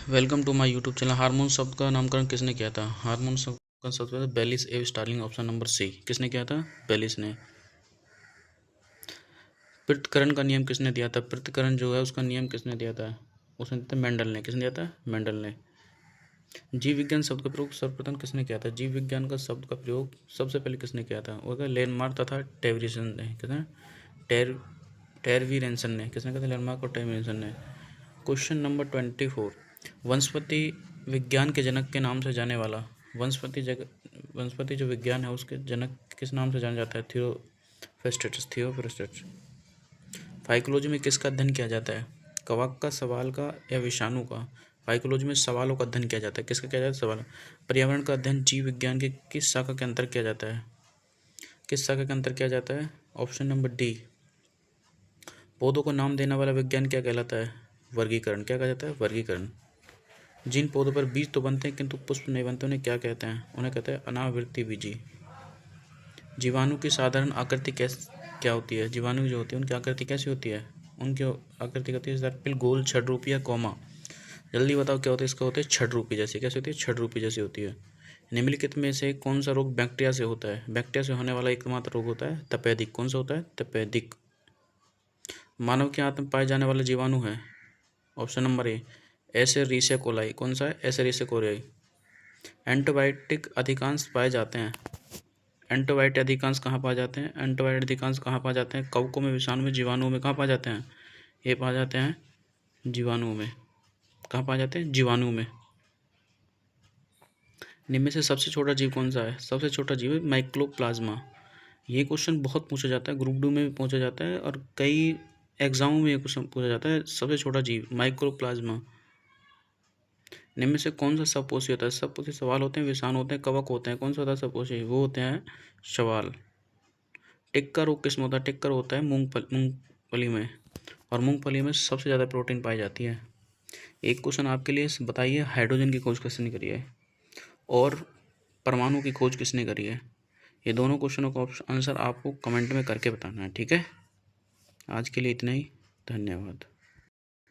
Welcome to my YouTube channel. Hormone शब्द का नामकरण किसने किया था? हार्मोन शब्द का सबसे बेलिस एव स्टार्लिंग, ऑप्शन नंबर सी। किसने किया था? बेलिस ने। पृथक्करण का नियम किसने दिया था? पृथक्करण जो है उसका नियम किसने दिया था? उसने दिया था मेंडल ने। किसने दिया था? मेंडल ने। जीव विज्ञान शब्द का प्रयोग सर्वप्रथम किसने किया था? जीव विज्ञान का शब्द का प्रयोग सबसे पहले किसने किया था? वो लेनमार्क तथा टेवरिसन ने। किसने? टेर टेरवीरेंसन ने। किसने कहा था? लेनमार्क और टेरवीरेंसन ने। Question number 24। वनस्पति विज्ञान के जनक के नाम से जाने वाला वनस्पति जो विज्ञान है उसके जनक किस नाम से जाना जाता है? थियोफ्रेस्टस। फाइकोलॉजी में किसका अध्ययन किया जाता है? कवक का, सवाल का या विषाणु का? फाइकोलॉजी में सवालों का अध्ययन किया जाता है। किसका किया जाता है? सवाल। पर्यावरण का अध्ययन जीव विज्ञान के किस शाखा के अंतर किया जाता है? किस शाखा के अंतर किया जाता है? Option number D. पौधों को नाम देने वाला विज्ञान क्या कहलाता है? वर्गीकरण। क्या कहा जाता है? वर्गीकरण। जिन पौधों पर बीज तो बनते हैं किंतु पुष्प नहीं बनते उन्हें क्या कहते हैं? उन्हें कहते हैं अनावृत्ति बीजी। जीवाणु की साधारण आकृति क्या होती है? जीवाणु जो होती है उनकी आकृति कैसी होती है? उनकी आकृति होती है सर्पिल, गोल, छठरूपी या कौमा। जल्दी बताओ क्या होता है? इसका होता है छठरूपी जैसी। कैसी होती है? छठरूपी जैसी होती है। निम्नलिखित में से कौन सा रोग बैक्टीरिया से होता है? बैक्टीरिया से होने वाला एकमात्र रोग होता है तपेदिक। कौन सा होता है? तपेदिक। मानव के हाथ में पाए जाने वाला जीवाणु है? Option number A Escherichia coli. कौन सा है? एसेरिसिया कोलाई। एंटीबायोटिक अधिकांश पाए जाते हैं? एंटीबायोटिक अधिकांश कहाँ पाए जाते हैं? एंटीबायोटिक अधिकांश कहाँ पाए जाते हैं? कवकों में, विषाणु में, जीवाणुओं में। कहाँ पाए जाते हैं? ये पाए जाते हैं जीवाणुओं में। कहाँ पाए जाते हैं? जीवाणु में। इनमें में से सबसे छोटा जीव कौन सा है? सबसे छोटा जीव है माइक्रोप्लाज्मा। ये क्वेश्चन बहुत पूछा जाता है, ग्रुप 2 में भी पूछा जाता है और कई एग्जामों में ये क्वेश्चन पूछा जाता है। सबसे छोटा जीव माइक्रोप्लाज्मा। इनमें से कौन सा सपोषी होता है? सपोषी सवाल होते हैं, विषाणु होते हैं, कवक होते हैं। कौन सा होता है सपोषी? वो होते हैं शवाल। टिक्का रोग किसमें होता है? टिक्का होता है मूंगफली में, और मूंगफली में सबसे ज़्यादा प्रोटीन पाई जाती है। एक क्वेश्चन आपके लिए, बताइए हाइड्रोजन की खोज किसने करी है और परमाणु की खोज किसने करी है? ये दोनों क्वेश्चनों का आंसर आपको कमेंट में करके बताना है, ठीक है। आज के लिए इतना ही। धन्यवाद।